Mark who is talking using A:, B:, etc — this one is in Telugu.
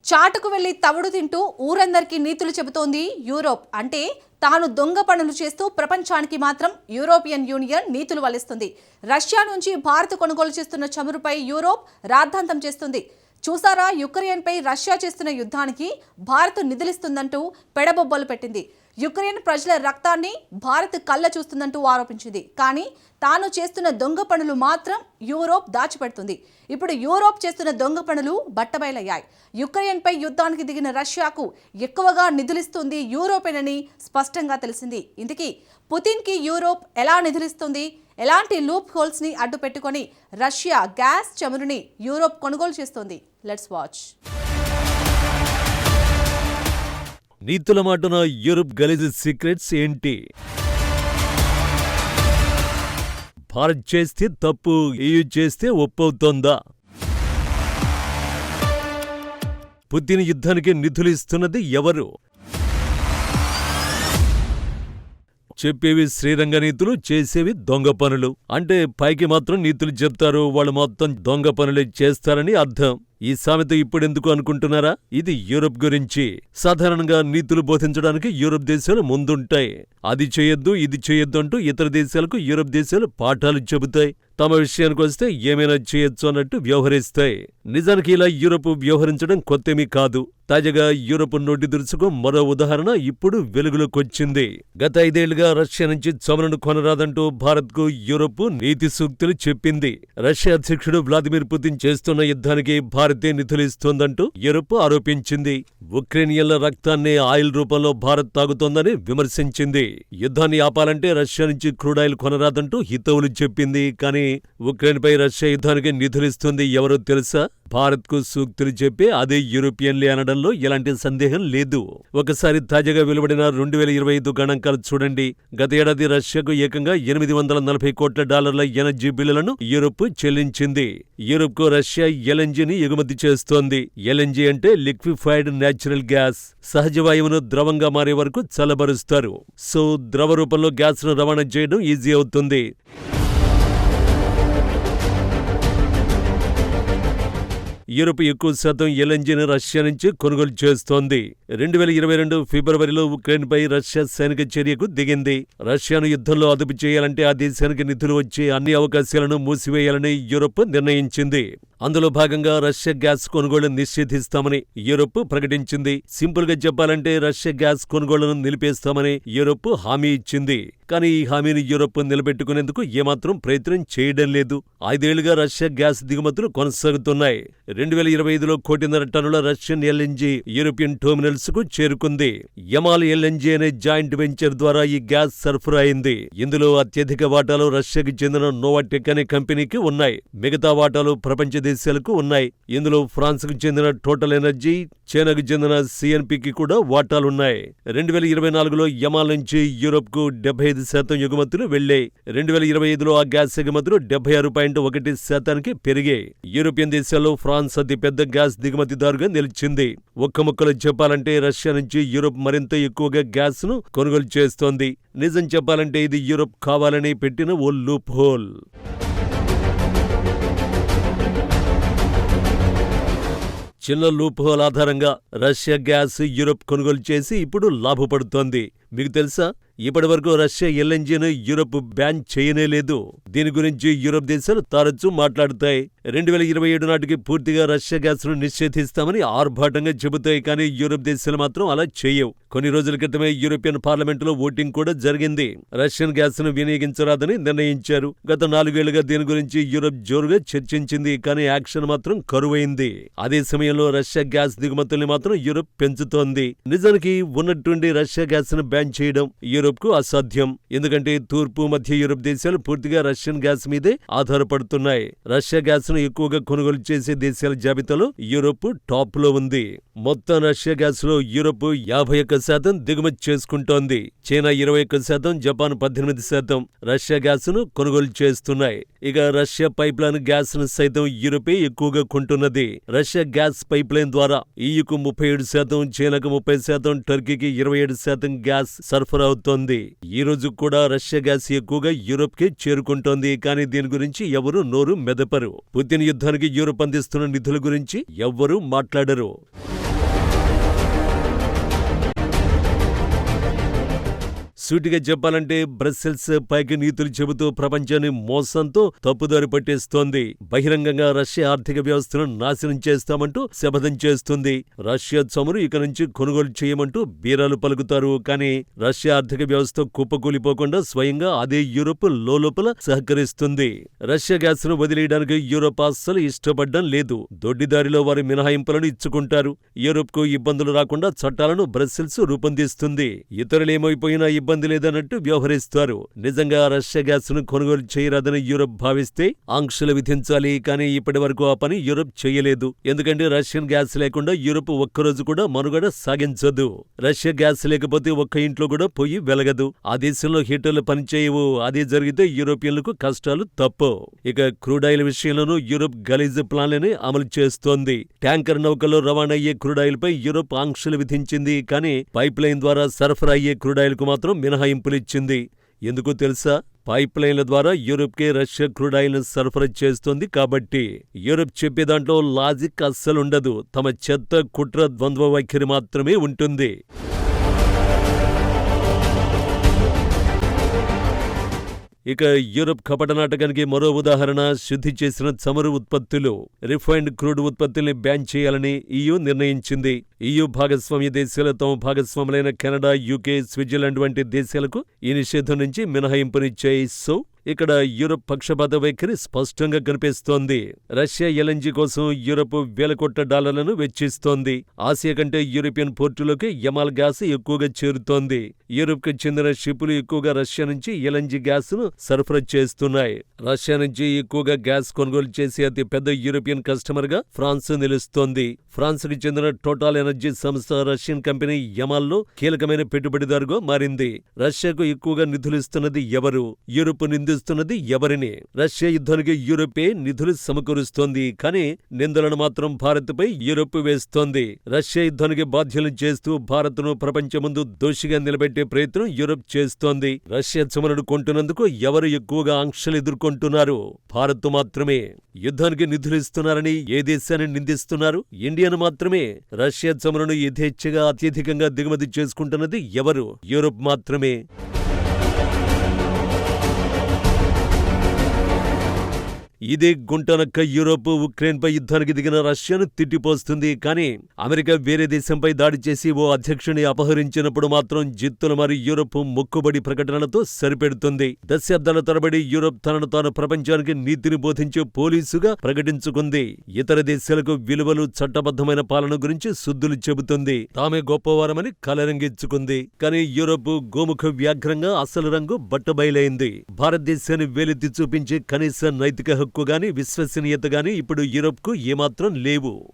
A: చాటుకు వెళ్లి తవుడు తింటూ ఊరందరికీ నీతులు చెబుతోంది యూరోప్. అంటే తాను దొంగ పనులు చేస్తూ ప్రపంచానికి మాత్రం యూరోపియన్ యూనియన్ నీతులు వల్లిస్తుంది. రష్యా నుంచి భారత్ కొనుగోలు చేస్తున్న చమురుపై యూరోప్ రాద్ధాంతం చేస్తుంది. చూసారా, యుక్రెయిన్పై రష్యా చేస్తున్న యుద్ధానికి భారత్ నిధులిస్తుందంటూ పెడబొబ్బలు పెట్టింది. యుక్రెయిన్ ప్రజల రక్తాన్ని భారత్ కళ్ళ చూస్తుందంటూ ఆరోపించింది. కానీ తాను చేస్తున్న దొంగ పనులు మాత్రం యూరోప్ దాచిపెడుతుంది. ఇప్పుడు యూరోప్ చేస్తున్న దొంగ పనులు బట్టబయలయ్యాయి. యుక్రెయిన్పై యుద్ధానికి దిగిన రష్యాకు ఎక్కువగా నిధులిస్తుంది యూరోపేనని స్పష్టంగా తెలిసింది. ఇందుకీ పుతిన్కి యూరోప్ ఎలా నిధులిస్తుంది? ఎలాంటి లూప్ హోల్స్ ని అడ్డు పెట్టుకొని రష్యా గ్యాస్ చమురుని యూరోప్ కొనుగోలు చేస్తోంది? Let's watch.
B: నీతుల మాటున యూరోప్ గలీజ్ సీక్రెట్స్ ఏంటి? భారత్ చేస్తే తప్పు, EU చేస్తే ఒప్పవుతోందా? పుతిన్ యుద్ధానికి నిధులు ఇస్తున్నది ఎవరు? చెప్పేవి శ్రీరంగ నీతులు, చేసేవి దొంగ పనులు. అంటే పైకి మాత్రం నీతులు చెప్తారు, వాళ్ళు మొత్తం దొంగ పనులే చేస్తారని అర్థం. ఈ సామెత ఇప్పుడెందుకు అనుకుంటున్నారా? ఇది యూరోప్ గురించి. సాధారణంగా నీతులు బోధించడానికి యూరోప్ దేశాలు ముందుంటాయి. అది చేయొద్దు, ఇది చేయొద్దు అంటూ ఇతర దేశాలకు యూరోప్ దేశాలు పాఠాలు చెబుతాయి. తమ విషయానికి వస్తే ఏమైనా చేయొచ్చు అన్నట్టు వ్యవహరిస్తాయి. నిజానికి ఇలా యూరోప్ వ్యవహరించడం కొత్తేమీ కాదు. తాజాగా యూరోప్ నోటి దురుసుకు మరో ఉదాహరణ ఇప్పుడు వెలుగులోకొచ్చింది. గత 5 ఏళ్లుగా రష్యా నుంచి చమురును కొనరాదంటూ భారత్కు యూరోప్ నీతి సూక్తులు చెప్పింది. రష్యా అధ్యక్షుడు వ్లాదిమిర్ పుతిన్ చేస్తున్న యుద్ధానికి భారతే నిధులిస్తోందంటూ యూరోప్ ఆరోపించింది. ఉక్రెయినియన్ల రక్తాన్ని ఆయిల్ రూపంలో భారత్ తాగుతోందని విమర్శించింది. యుద్ధాన్ని ఆపాలంటే రష్యా నుంచి క్రూడ్ ఆయిల్ కొనరాదంటూ హితవులు చెప్పింది. కానీ ఉక్రెయిన్పై రష్యా యుద్ధానికి నిధులిస్తుంది ఎవరో తెలుసా? భారత్కు సూక్తులు చెప్పే అదే యూరోపియన్లే అనడంలో ఎలాంటి సందేహం లేదు. ఒకసారి తాజాగా వెలువడిన 2025 గణాంకాలు చూడండి. గత ఏడాది రష్యాకు ఏకంగా $840 కోట్ల ఎనర్జీ బిల్లులను యూరోప్ చెల్లించింది. యూరోప్కు రష్యా ఎల్ఎన్జీని ఎగుమతి చేస్తోంది. ఎల్ఎన్జీ అంటే లిక్విఫైడ్ న్యాచురల్ గ్యాస్. సహజ వాయువును ద్రవంగా మారే వరకు చల్లబరుస్తారు. సో ద్రవ రూపంలో గ్యాస్ను రవాణా చేయడం ఈజీ అవుతుంది. యూరోప్ ఎక్కువ శాతం ఎల్ఎన్జీని రష్యా నుంచి కొనుగోలు చేస్తోంది. 2022 ఫిబ్రవరిలో ఉక్రెయిన్పై రష్యా సైనిక చర్యకు దిగింది. రష్యాను యుద్ధంలో అదుపు చేయాలంటే ఆ దేశానికి నిధులు వచ్చే అన్ని అవకాశాలను మూసివేయాలని యూరోప్ నిర్ణయించింది. అందులో భాగంగా రష్యా గ్యాస్ కొనుగోలు నిషేధిస్తామని యూరోప్ ప్రకటించింది. సింపుల్ గా చెప్పాలంటే రష్యా గ్యాస్ కొనుగోళ్లను నిలిపేస్తామని యూరోప్ హామీ ఇచ్చింది. కానీ ఈ హామీని యూరోప్ నిలబెట్టుకునేందుకు ఏమాత్రం ప్రయత్నం చేయడం లేదు. 5 ఏళ్లుగా రష్యా గ్యాస్ దిగుమతులు కొనసాగుతున్నాయి. 2025లో 1.5 కోటి టన్నుల రష్యన్ ఎల్ఎన్జీ యూరోపియన్ టెర్మినల్స్ కు చేరుకుంది. యమాల్ ఎల్ఎన్జీ అనే జాయింట్ వెంచర్ ద్వారా ఈ గ్యాస్ సరఫరా అయింది. ఇందులో అత్యధిక వాటాలు రష్యాకి చెందిన నోవాటెక్ అనే కంపెనీకి ఉన్నాయి. మిగతా వాటాలు ప్రపంచ దేశాలకు ఉన్నాయి. ఇందులో ఫ్రాన్స్ కు చెందిన టోటల్ ఎనర్జీ, చైనాకు చెందిన సిఎన్పికి కూడా వాటాలున్నాయి. 2024లో యమాల్ నుంచి యూరోప్ కు 75% ఎగుమతులు వెళ్లాయి. 2025లో ఆ గ్యాస్ ఎగుమతులు 76.1% పెరిగాయి. యూరోపియన్ దేశాల్లో ఫ్రాన్స్ అతి పెద్ద గ్యాస్ దిగుమతిదారుగా నిలిచింది. ఒక్క ముక్కలో చెప్పాలంటే రష్యా నుంచి యూరోప్ మరింత ఎక్కువగా గ్యాస్ ను కొనుగోలు చేస్తోంది. నిజం చెప్పాలంటే ఇది యూరోప్ కావాలని పెట్టిన ఓ లూప్ హోల్. చిన్న లూప్ హోల్ ఆధారంగా రష్యా గ్యాస్ యూరోప్ కొనుగోలు చేసి ఇప్పుడు లాభపడుతోంది. మీకు తెలుసా, ఇప్పటివరకు రష్యా ఎల్ఎన్జీని యూరోప్ బ్యాన్ చేయనేలేదు. దీని గురించి యూరోప్ దేశాలు తరచూ మాట్లాడుతాయి. 2027 నాటికి పూర్తిగా రష్యా గ్యాస్ ను నిషేధిస్తామని ఆర్భాటంగా చెబుతాయి. కానీ యూరోప్ దేశాలు మాత్రం అలా చేయవు. కొన్ని రోజుల క్రితమే యూరోపియన్ పార్లమెంటులో ఓటింగ్ కూడా జరిగింది. రష్యన్ గ్యాస్ ను వినియోగించరాదని నిర్ణయించారు. గత 4 ఏళ్లుగా దీని గురించి యూరోప్ జోరుగా చర్చించింది. కానీ యాక్షన్ మాత్రం కరువైంది. అదే సమయంలో రష్యా గ్యాస్ దిగుమతుల్ని మాత్రం యూరోప్ పెంచుతోంది. నిజానికి ఉన్నట్టుండి రష్యా గ్యాస్ ను బ్యాన్ చేయడం యూరోప్ కు అసాధ్యం. ఎందుకంటే తూర్పు మధ్య యూరోప్ దేశాలు పూర్తిగా రష్యన్ గ్యాస్ మీదే ఆధారపడుతున్నాయి. రష్యా గ్యాస్ ను ఎక్కువగా కొనుగోలు చేసే దేశాల జాబితాలో యూరోప్ టాప్ లో ఉంది. మొత్తం రష్యా గ్యాస్ లో యూరోప్ 51% దిగుమతి చేసుకుంటోంది. చైనా 21%, జపాన్ 18% రష్యా గ్యాస్ ను కొనుగోలు చేస్తున్నాయి. ఇక రష్యా పైప్ లైన్ గ్యాస్ ను సైతం యూరోపే ఎక్కువగా కొంటున్నది. రష్యా గ్యాస్ పైప్ లైన్ ద్వారా ఈయుకు 37%, చైనాకు 30%, టర్కీకి 27% గ్యాస్ సరఫరా అవుతోంది. ఈ రోజు కూడా రష్యా గ్యాస్ ఎక్కువగా యూరోప్ కి చేరుకుంటోంది. కానీ దీని గురించి ఎవరూ నోరు మెదపరు. పుతిన్ యుద్ధానికి యూరోప్ అందిస్తున్న నిధుల గురించి ఎవ్వరూ మాట్లాడరు. సూటిగా చెప్పాలంటే బ్రస్సెల్స్ పైకి నీతులు చెబుతూ ప్రపంచాన్ని మోసంతో తప్పుదారి పట్టేస్తోంది. బహిరంగంగా రష్యా ఆర్థిక వ్యవస్థను నాశనం చేస్తామంటూ శపథం చేస్తుంది. రష్యా చమురు ఇక నుంచి కొనుగోలు చేయమంటూ బీరాలు పలుకుతారు. కానీ రష్యా ఆర్థిక వ్యవస్థ కుప్పకూలిపోకుండా స్వయంగా అదే యూరోప్ లోలోపల సహకరిస్తుంది. రష్యా గ్యాస్ ను వదిలేయడానికి యూరోప్ అస్సలు ఇష్టపడడం లేదు. దొడ్డిదారిలో వారి మినహాయింపులను ఇచ్చుకుంటారు. యూరోప్ కు ఇబ్బందులు రాకుండా చట్టాలను బ్రస్సెల్స్ రూపొందిస్తుంది. ఇతరులేమైపోయినా ఇబ్బంది లేదన్నట్టు వ్యవహరిస్తారు. నిజంగా రష్యా గ్యాస్ ను కొనుగోలు చేయరాదని యూరోప్ భావిస్తే ఆంక్షలు విధించాలి. కానీ ఇప్పటి వరకు ఆ పని యూరోప్ చేయలేదు. ఎందుకంటే రష్యన్ గ్యాస్ లేకుండా యూరోప్ ఒక్కరోజు కూడా మనుగడ సాగించదు. రష్యా గ్యాస్ లేకపోతే ఒక్క ఇంట్లో కూడా పొయ్యి వెలగదు. ఆ దేశంలో హీటర్లు పనిచేయవు. అదే జరిగితే యూరోపియన్లకు కష్టాలు తప్పవు. ఇక క్రూడాయిల్ విషయంలోనూ యూరోప్ గలీజ్ ప్లాన్లని అమలు చేస్తోంది. ట్యాంకర్ నౌకల్లో రవాణా అయ్యే క్రూడాయిల్ పై యూరోప్ ఆంక్షలు విధించింది. కానీ పైప్ లైన్ ద్వారా సరఫరా అయ్యే క్రూడాయిల్ కు మాత్రం మినహాయింపులిచ్చింది. ఎందుకో తెలుసా? పైప్ లైన్ల ద్వారా యూరోప్కే రష్యా క్రూడాయిల్ను సరఫరా చేస్తోంది కాబట్టి. యూరోప్ చెప్పే దాంట్లో లాజిక్ అస్సలుండదు. తమ చెత్త కుట్ర ద్వంద్వ వైఖరి మాత్రమే ఉంటుంది. ఇక యూరోప్ కపట నాటకానికి మరో ఉదాహరణ శుద్ధి చేసిన చమురు ఉత్పత్తులు. రిఫైన్డ్ క్రూడ్ ఉత్పత్తుల్ని బ్యాన్ చేయాలని EU నిర్ణయించింది. EU భాగస్వామ్య దేశాలు తమ భాగస్వాములైన కెనడా, UK, స్విట్జర్లాండ్ వంటి దేశాలకు ఈ నిషేధం నుంచి మినహాయింపునిచ్చాయి. సో ఇక్కడ యూరోప్ పక్షపాత వైఖరి స్పష్టంగా కనిపిస్తోంది. రష్యా LNG కోసం యూరోప్ వేల కోట్ల డాలర్లను వెచ్చిస్తోంది. ఆసియా కంటే యూరోపియన్ పోర్టులోకి యమాల్ గ్యాస్ ఎక్కువగా చేరుతోంది. యూరోప్కు చెందిన షిప్పులు ఎక్కువగా రష్యా నుంచి LNG గ్యాస్ ను సరఫరా చేస్తున్నాయి. రష్యా నుంచి ఎక్కువగా గ్యాస్ కొనుగోలు చేసే అతి పెద్ద యూరోపియన్ కస్టమర్ గా ఫ్రాన్స్ నిలుస్తోంది. ఫ్రాన్స్ కి చెందిన టోటల్ ఎనర్జీ సంస్థ రష్యన్ కంపెనీ యమాల్లో కీలకమైన పెట్టుబడిదారుగా మారింది. రష్యాకు ఎక్కువగా నిధులిస్తున్నది ఎవరు? యూరోప్ నిందిస్తున్నది ఎవరిని? రష్యా యుద్ధానికి యూరోపే నిధులు సమకూరుస్తోంది. కానీ నిందలను మాత్రం భారత్ పై యూరోప్ వేస్తోంది. రష్యా యుద్ధానికి బాధ్యులను చేస్తూ భారత్ ను ప్రపంచం ముందు దోషిగా నిలబెట్టే ప్రయత్నం యూరోప్ చేస్తోంది. రష్యా చమురును కొంటున్నందుకు ఎవరు ఎక్కువగా ఆంక్షలు ఎదుర్కొంటున్నారు? భారత్ మాత్రమే. యుద్ధానికి నిధులిస్తున్నారని ఏ దేశాన్ని నిందిస్తున్నారు? ఇండియాను మాత్రమే. రష్యా చమురును యథేచ్ఛగా అత్యధికంగా దిగుమతి చేసుకుంటున్నది ఎవరు? యూరోప్ మాత్రమే. ఇదే గుంటనక్క యూరోప్ ఉక్రెయిన్పై యుద్ధానికి దిగిన రష్యాను తిట్టిపోస్తుంది. కానీ అమెరికా వేరే దేశంపై దాడి చేసి ఓ అధ్యక్షుని అపహరించినప్పుడు మాత్రం జిత్తులు మారి యూరోప్ మొక్కుబడి ప్రకటనలతో సరిపెడుతుంది. దశాబ్దాల తరబడి యూరోప్ తనను తాను ప్రపంచానికి నీతిని బోధించే పోలీసుగా ప్రకటించుకుంది. ఇతర దేశాలకు విలువలు, చట్టబద్ధమైన పాలన గురించి శుద్ధులు చెబుతుంది. తామే గొప్పవారమని కలరంగిచ్చుకుంది. కానీ యూరోప్ గోముఖ వ్యాఘ్రంగా అసలు రంగు బట్టబయలైంది. భారతదేశాన్ని వేలెత్తి చూపించే కనీస నైతిక హక్కు గాని విశ్వసనీయత గాని ఇప్పుడు యూరోప్కు ఏమాత్రం లేవు.